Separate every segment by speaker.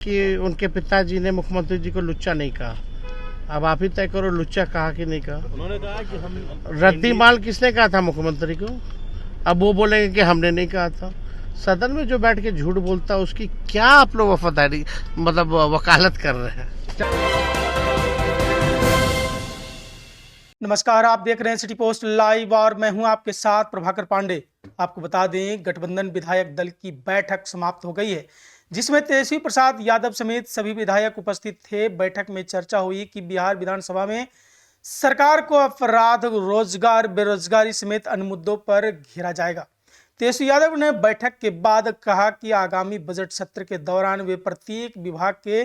Speaker 1: कि उनके पिताजी ने मुख्यमंत्री जी को लुच्चा नहीं कहा। अब आप ही तय करो, लुच्चा कहा कि नहीं कहा।
Speaker 2: उन्होंने कहा कि हम
Speaker 1: रद्दी माल किसने कहा था मुख्यमंत्री को? अब वो बोलेंगे कि हमने नहीं कहा था। सदन में जो बैठ के झूठ बोलता है उसकी क्या आप लोग वफादारी मतलब वकालत कर रहे हैं।
Speaker 3: नमस्कार, आप देख रहे हैं सिटी पोस्ट लाइव और मैं हूं आपके साथ प्रभाकर पांडे। आपको बता दें, गठबंधन विधायक दल की बैठक समाप्त हो गई है, जिसमें तेजस्वी प्रसाद यादव समेत सभी विधायक उपस्थित थे। बैठक में चर्चा हुई कि बिहार विधानसभा में सरकार को अपराध, रोजगार, बेरोजगारी समेत अन्य मुद्दों पर घेरा जाएगा। तेजस्वी यादव ने बैठक के बाद कहा कि आगामी बजट सत्र के दौरान वे प्रत्येक विभाग के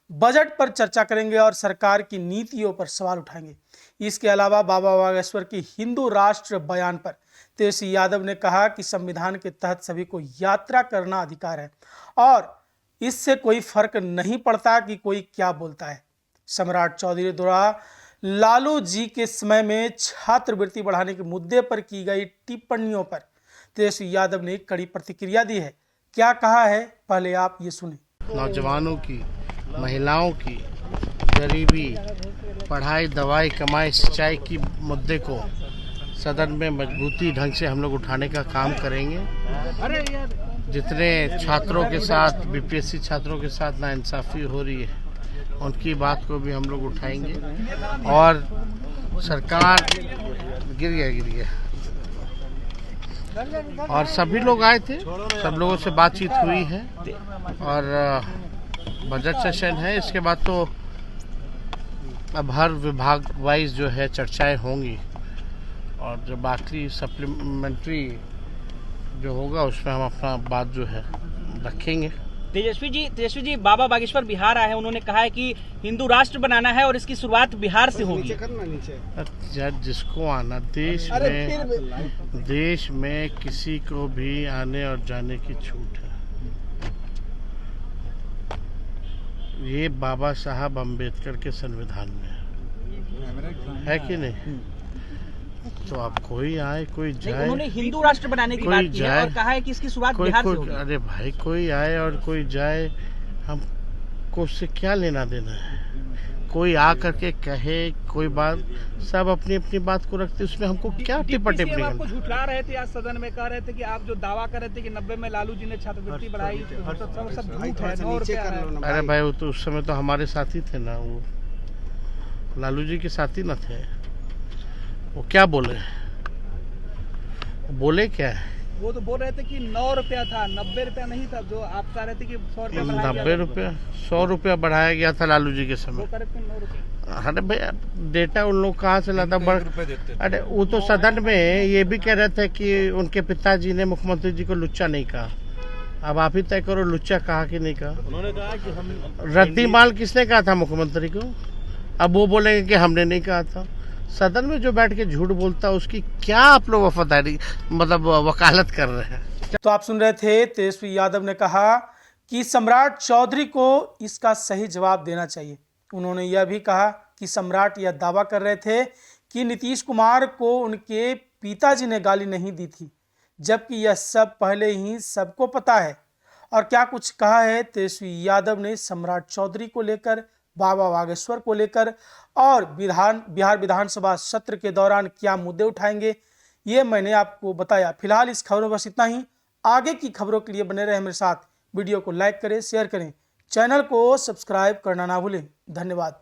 Speaker 3: बजट पर चर्चा करेंगे और सरकार की नीतियों पर सवाल उठाएंगे। इसके अलावा बाबा बागेश्वर की हिंदू राष्ट्र बयान पर तेजस्वी यादव ने कहा कि संविधान के तहत सभी को यात्रा करना अधिकार है और इससे कोई फर्क नहीं पड़ता कि कोई क्या बोलता है। सम्राट चौधरी द्वारा लालू जी के समय में छात्रवृत्ति बढ़ाने के मुद्दे पर की गई टिप्पणियों पर तेजस्वी यादव ने कड़ी प्रतिक्रिया दी है। क्या कहा है, पहले आप ये सुने।
Speaker 1: नौजवानों की, महिलाओं की, गरीबी, पढ़ाई, दवाई, कमाई, सिंचाई की मुद्दे को सदन में मजबूती ढंग से हम लोग उठाने का काम करेंगे। जितने छात्रों के साथ, बीपीएससी छात्रों के साथ नाइंसाफी हो रही है, उनकी बात को भी हम लोग उठाएंगे। और सरकार गिर गया और सभी लोग आए थे, सब लोगों से बातचीत हुई है और बजट सेशन है। इसके बाद तो अब हर विभाग वाइज जो है चर्चाएं होंगी और जो बाकी सप्लीमेंट्री जो होगा उसमें हम अपना बात जो है रखेंगे।
Speaker 4: तेजस्वी जी बाबा बागेश्वर बिहार आए हैं, उन्होंने कहा है कि हिंदू राष्ट्र बनाना है और इसकी शुरुआत बिहार से होगी।
Speaker 1: जिसको आना, देश में किसी को भी आने और जाने की छूट है। ये बाबा साहब अम्बेडकर के संविधान में है कि नहीं? तो अब कोई आए, कोई जाए।
Speaker 4: उन्होंने हिंदू राष्ट्र बनाने की बात की है और कहा है कि इसकी शुरुआत बिहार से होगी।
Speaker 1: अरे भाई, कोई आए और कोई जाए, हमको उससे क्या लेना देना है? कोई आ करके कहे कोई बात, सब अपनी अपनी बात को रखते, उसमें हमको क्या टिप्पणी
Speaker 4: आपको झुठला रहे थे, आज सदन में कह रहे थे कि आप जो दावा कर रहे थे कि 90 में लालू जी ने छात्रवृत्ति बढ़ाई, सब झूठ है।
Speaker 1: अरे भाई, वो तो उस समय तो हमारे साथी थे ना, वो लालू जी के साथी न थे। वो क्या बोले क्या है?
Speaker 4: वो तो बोल रहे थे कि 9 रुपया था, 90 रुपया नहीं था, जो आप कह रहे थे कि 100 रुपया
Speaker 1: 90 रुपया, 100 रुपया बढ़ाया गया था लालू जी के समय। अरे भैया, डेटा उन लोग कहाँ से लाता? अरे वो तो सदन में ये भी कह रहे थे कि उनके पिताजी ने मुख्यमंत्री जी को लुच्चा नहीं कहा। अब आप ही तय करो, लुच्चा कहा कि नहीं कहा।
Speaker 2: उन्होंने कहा कि हम
Speaker 1: रद्दी माल किसने कहा था मुख्यमंत्री को? अब वो बोलेंगे कि हमने नहीं कहा था। सदन में जो बैठ के झूठ बोलता है उसकी क्या आप लोग वफादारी मतलब वकालत कर रहे हैं।
Speaker 3: तो आप सुन रहे थे, तेजस्वी यादव ने कहा कि सम्राट चौधरी को इसका सही जवाब देना चाहिए। उन्होंने यह भी कहा कि सम्राट यह दावा कर रहे थे कि नीतीश कुमार को उनके पिताजी ने गाली नहीं दी थी, जबकि यह सब पहले ही सबको पता है। और क्या कुछ कहा है तेजस्वी यादव ने सम्राट चौधरी को लेकर, बाबा बागेश्वर को लेकर और बिहार विधानसभा सत्र के दौरान क्या मुद्दे उठाएंगे, ये मैंने आपको बताया। फिलहाल इस खबरों बस इतना ही। आगे की खबरों के लिए बने रहे मेरे साथ। वीडियो को लाइक करें, शेयर करें, चैनल को सब्सक्राइब करना ना भूलें। धन्यवाद।